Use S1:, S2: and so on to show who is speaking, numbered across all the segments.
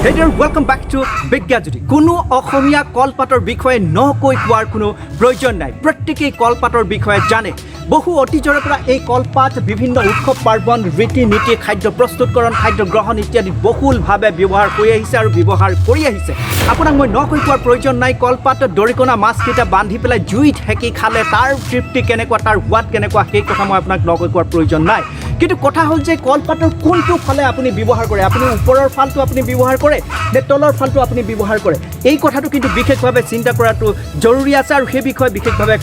S1: Hey there, welcome back to BigyaJyoti. কোনো অসমীয়া কলপাতৰ বিষয়ে নকৈ কোৱাৰ কোনো প্ৰয়োজন নাই। প্ৰত্যেকই কলপাতৰ বিষয়ে জানে। বহু অতীজৰে পৰা এই কলপাত বিভিন্ন উৎসৱ পাৰ্বণ ৰীতি নীতি খাদ্য প্ৰস্তুতকৰণ খাদ্য গ্ৰহণ ইত্যাদি বহুলভাৱে ব্যৱহাৰ কৰি আহিছে আৰু ব্যৱহাৰ কৰি আহিছে। আপোনাক মই নকৈ কোৱাৰ প্ৰয়োজন নাই কলপাত দৰিকণা মাছকেইটা বান্ধি পেলাই জুইত হেকি খালে তাৰ তৃপ্তি কেনেকুৱা তাৰ সোৱাদ কেনেকুৱা সেই কথা মই আপোনাক নকৈ কোৱাৰ প্ৰয়োজন নাই। কিন্তু কথা হ'ল যে কলপাতৰ কোনটো ফালে আপুনি ব্যৱহাৰ কৰে আপুনি ওপৰৰ ফালটো আপুনি ব্যৱহাৰ কৰে নে তলৰ ফালটো আপুনি ব্যৱহাৰ কৰে এই কথাটো কিন্তু বিশেষভাৱে চিন্তা কৰাটো জৰুৰী আছে আৰু সেই বিষয়ে বিশেষভাৱে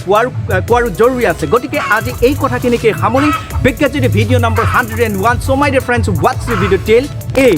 S1: কোৱাৰো জৰুৰী আছে গতিকে আজি এই কথাখিনিকে সামৰি BigyaJyoti video' number 101 so my dear friends what's the video tell এই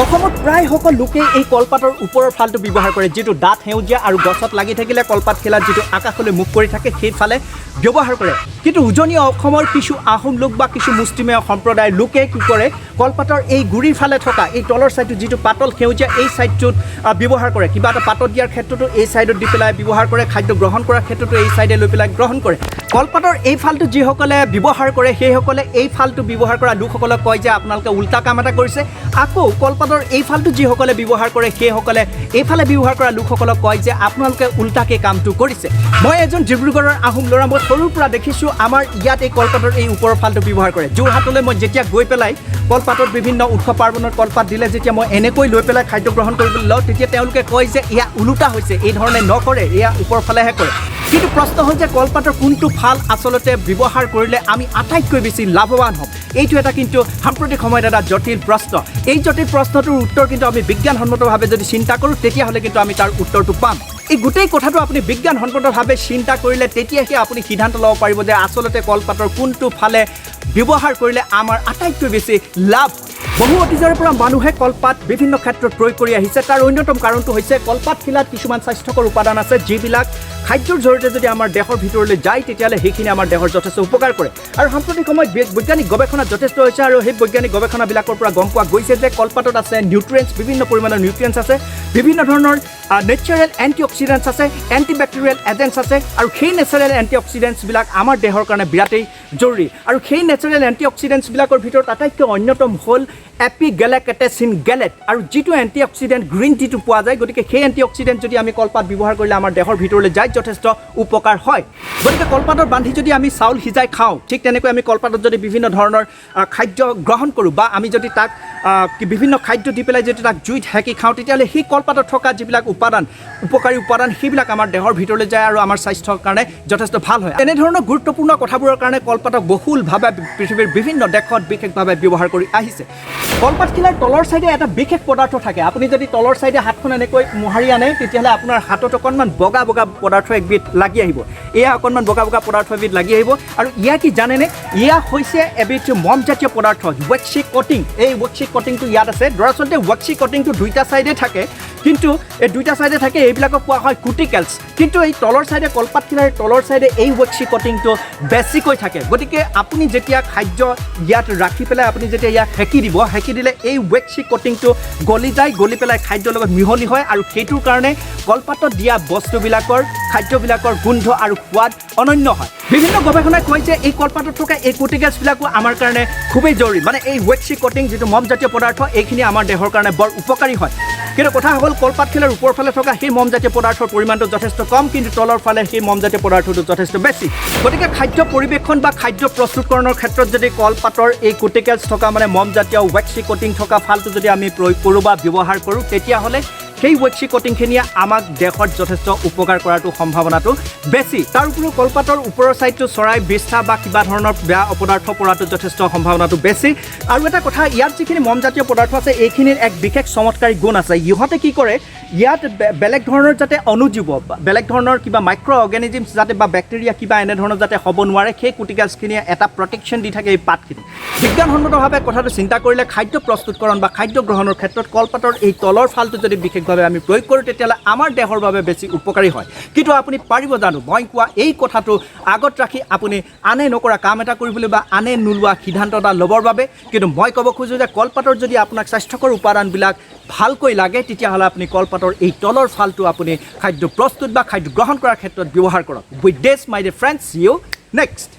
S1: অসমত প্ৰায় সকল লোকে এই কলপাতৰ ওপৰৰ ফালটো ব্যৱহাৰ কৰে যেটো দাঁত হেউজিয়া আৰু গছত লাগি থাকিলে কলপাত খেলা যেটো আকাশলৈ মুখ কৰি থাকে সেই ফালে ব্যৱহাৰ কৰে কিন্তু উজনি অসমৰ কিছু আহোম লোক বা কিছু মুছলিমীয় সম্প্ৰদায়ৰ লোকে কি কৰে কলপাতৰ এই গুৰিৰ ফালে থকা এই তলৰ সাইডটো যেটো পাতল হেউজিয়া এই সাইডটোত ব্যৱহাৰ কৰে কিবা এটা পাতত দিয়াৰ ক্ষেত্ৰতো এই সাইডত দি পেলাই ব্যৱহাৰ কৰে খাদ্য গ্ৰহণ কৰাৰ ক্ষেত্ৰতো এই সাইডে লৈ পেলাই গ্ৰহণ কৰে কলপাতৰ এই ফালটো যিসকলে ব্যৱহাৰ কৰে সেইসকলে এই ফালটো ব্যৱহাৰ কৰা লোকসকলক কয় যে আপোনালোকে উল্টা কাম এটা কৰিছে আকৌ কলপাতৰ এই ফালটো যিসকলে ব্যৱহাৰ কৰে সেইসকলে এইফালে ব্যৱহাৰ কৰা লোকসকলক কয় যে আপোনালোকে উল্টাকে কামটো কৰিছে মই এজন ডিব্ৰুগড়ৰ আহোম ল'ৰা মই সৰুৰ পৰা দেখিছোঁ আমাৰ ইয়াত এই কলপাতৰ এই ওপৰৰ ফালটো ব্যৱহাৰ কৰে যোৰহাটলৈ মই যেতিয়া গৈ পেলাই কলপাতৰ বিভিন্ন উৎসৱ পাৰ্বণৰ কলপাত দিলে যেতিয়া মই এনেকৈ লৈ পেলাই খাদ্য গ্ৰহণ কৰিবলৈ লওঁ তেতিয়া তেওঁলোকে কয় যে এয়া উলুটা হৈছে এই ধৰণে নকৰে এয়া ওপৰ ফালেহে কৰে কিন্তু প্ৰশ্ন হ'ল যে কলপাতৰ কোনটো ফাল আসলতে ব্যৱহাৰ কৰিলে আমি আটাইতকৈ বেছি লাভৱান হ'ম এইটো এটা কিন্তু সাম্প্ৰতিক সময়ত এটা জটিল প্ৰশ্ন এই জটিল প্ৰশ্নটোৰ উত্তৰ কিন্তু আমি বিজ্ঞানসন্মতভাৱে যদি চিন্তা কৰোঁ তেতিয়াহ'লে কিন্তু আমি তাৰ উত্তৰটো পাম এই গোটেই কথাটো আপুনি বিজ্ঞানসন্মতভাৱে চিন্তা কৰিলে তেতিয়াহে আপুনি সিদ্ধান্ত ল'ব পাৰিব যে আসলতে কলপাতৰ কোনটো ফালে ব্যৱহাৰ কৰিলে আমাৰ আটাইতকৈ বেছি লাভ বহু অতীজৰে পৰা মানুহে কলপাত বিভিন্ন ক্ষেত্ৰত প্ৰয়োগ কৰি আহিছে তাৰ অন্যতম কাৰণটো হৈছে কলপাত খিলাত কিছুমান স্বাস্থ্যকৰ উপাদান আছে যিবিলাক খাদ্যৰ জৰিয়তে যদি আমাৰ দেহৰ ভিতৰলৈ যায় তেতিয়াহ'লে সেইখিনি আমাৰ দেহৰ যথেষ্ট উপকাৰ কৰে আৰু সাম্প্ৰতিক সময়ত বৈজ্ঞানিক গৱেষণা যথেষ্ট হৈছে আৰু সেই বৈজ্ঞানিক গৱেষণাবিলাকৰ পৰা গম পোৱা গৈছে যে কলপাতত আছে নিউট্ৰিয়েণ্টছ বিভিন্ন পৰিমাণৰ নিউট্ৰিয়েণ্টছ আছে বিভিন্ন ধৰণৰ নেচাৰেল এণ্টিঅক্সিডেণ্টছ আছে এণ্টিবেক্টেৰিয়েল এজেণ্টছ আছে আৰু সেই নেচাৰেল এণ্টিঅক্সিডেণ্টছবিলাক আমাৰ দেহৰ কাৰণে বিৰাটেই জৰুৰী আৰু সেই নেচাৰেল এণ্টিঅক্সিডেণ্টছবিলাকৰ ভিতৰত আটাইতকৈ অন্যতম হ'ল এপিগেলাকেটেচিন গেলেট আৰু যিটো এণ্টিঅক্সিডেণ্ট গ্ৰীণ টিটো পোৱা যায় গতিকে সেই এণ্টিঅক্সিডেণ্ট যদি আমি কলপাত ব্যৱহাৰ কৰিলে আমাৰ দেহৰ ভিতৰলৈ যায় যথেষ্ট উপকাৰ হয় গতিকে কলপাতৰ বান্ধি যদি আমি চাউল সিজাই খাওঁ ঠিক তেনেকৈ আমি কলপাতত যদি বিভিন্ন ধৰণৰ খাদ্য গ্ৰহণ কৰোঁ বা আমি যদি তাক বিভিন্ন খাদ্য দি পেলাই যদি তাক জুইত হেকি খাওঁ তেতিয়াহ'লে সেই কলপাতত থকা যিবিলাক উপাদান উপকাৰী উপাদান সেইবিলাক আমাৰ দেহৰ ভিতৰলৈ যায় আৰু আমাৰ স্বাস্থ্যৰ কাৰণে যথেষ্ট ভাল হয় এনেধৰণৰ গুৰুত্বপূৰ্ণ কথাবোৰৰ কাৰণে কলপাতক বহুলভাৱে পৃথিৱীৰ বিভিন্ন দেশত বিশেষভাৱে ব্যৱহাৰ কৰি আহিছে কলপাত খিলাৰ তলৰ সাইডে এটা বিশেষ পদাৰ্থ থাকে আপুনি যদি তলৰ সাইডে হাতখন এনেকৈ মোহাৰি আনে তেতিয়াহ'লে আপোনাৰ হাতত অকণমান বগা বগা পদাৰ্থ একবিধ লাগি আহিব এয়া অকণমান বগা বগা পদাৰ্থ এবিধ লাগি আহিব আৰু ইয়া কি জানেনে ইয়া হৈছে এবিধ মমজাতীয় পদাৰ্থ ৱেক্সি কটিং এই ৱেক্সি কটিংটো ইয়াত আছে দৰাচলতে ৱেক্সি কটিংটো দুইটা সাইডে থাকে কিন্তু এই দুইটা সাইডে থাকে এইবিলাকক কোৱা হয় কুটিকেলছ কিন্তু এই তলৰ সাইডে কলপাত খিলাৰ তলৰ সাইডে এই ৱেক্সি কটিংটো বেছিকৈ থাকে গতিকে আপুনি যেতিয়া খাদ্য ইয়াত ৰাখি পেলাই আপুনি যেতিয়া ইয়াক হেকি দিব হেকি দিলে এই ৱেক্সি কটিংটো গলি যায় গলি পেলাই খাদ্যৰ লগত মিহলি হয় আৰু সেইটোৰ কাৰণে কলপাতত দিয়া বস্তুবিলাকৰ খাদ্যবিলাকৰ গোন্ধ আৰু সোৱাদ অনন্য হয় বিভিন্ন গৱেষণাই কয় যে এই কলপাতত থকা এই কুটিকেলছবিলাকো আমাৰ কাৰণে খুবেই জৰুৰী মানে এই ৱেক্সি কটিং যিটো মমজাতীয় পদাৰ্থ এইখিনি আমাৰ দেহৰ কাৰণে বৰ উপকাৰী হয় কিন্তু কথা হ'ল কলপাত খিলাৰ ওপৰ ফালে থকা সেই মমজাতীয় পদাৰ্থৰ পৰিমাণটো যথেষ্ট কম কিন্তু তলৰ ফালে সেই মমজাতীয় পদাৰ্থটো যথেষ্ট বেছি গতিকে খাদ্য পৰিৱেশন বা খাদ্য প্ৰস্তুতকৰণৰ ক্ষেত্ৰত যদি কলপাতৰ এই কুটিকেলছ থকা মানে মমজাতীয় ৱেক্সি কটিং থকা ফালটো যদি আমি প্ৰয়োগ কৰোঁ বা ব্যৱহাৰ কৰোঁ তেতিয়াহ'লে সেই ৱেক্সি কটিংখিনিয়ে আমাক দেহত যথেষ্ট উপকাৰ কৰাটো সম্ভাৱনাটো বেছি তাৰ উপৰিও কলপাতৰ ওপৰৰ ছাইডটো চৰাই বিষ্ঠা বা কিবা ধৰণৰ বেয়া অপদাৰ্থ পৰাটো যথেষ্ট সম্ভাৱনাটো বেছি আৰু এটা কথা ইয়াত যিখিনি মমজাতীয় পদাৰ্থ আছে এইখিনিৰ এক বিশেষ চমৎকাৰী গুণ আছে ইহঁতে কি কৰে ইয়াত বেলেগ ধৰণৰ যাতে অনুজীৱ বেলেগ ধৰণৰ কিবা মাইক্ৰ অৰ্গেনিজমছ যাতে বা বেক্টেৰিয়া কিবা এনেধৰণৰ যাতে হ'ব নোৱাৰে সেই কুটিকেলছখিনিয়ে এটা প্ৰটেকশ্যন দি থাকে এই পাতখিনি বিজ্ঞানসন্মতভাৱে কথাটো চিন্তা কৰিলে খাদ্য প্ৰস্তুতকৰণ বা খাদ্য গ্ৰহণৰ ক্ষেত্ৰত কলপাতৰ এই তলৰ ফালটো যদি বিশেষভাৱে আমি প্ৰয়োগ কৰোঁ তেতিয়াহ'লে আমাৰ দেহৰ বাবে বেছি উপকাৰী হয় কিন্তু আপুনি পাৰিব জানো মই কোৱা এই কথাটো আগত ৰাখি আপুনি আনে নকৰা কাম এটা কৰিবলৈ বা আনে নোলোৱা সিদ্ধান্ত এটা ল'বৰ বাবে কিন্তু মই ক'ব খোজোঁ যে কলপাতৰ যদি আপোনাক স্বাস্থ্যকৰ উপাদানবিলাক ভালকৈ লাগে তেতিয়াহ'লে আপুনি কলপাতৰ এই তলৰ ফালটো আপুনি খাদ্য প্ৰস্তুত বা খাদ্য গ্ৰহণ কৰাৰ ক্ষেত্ৰত ব্যৱহাৰ কৰক with this my dear friends see you next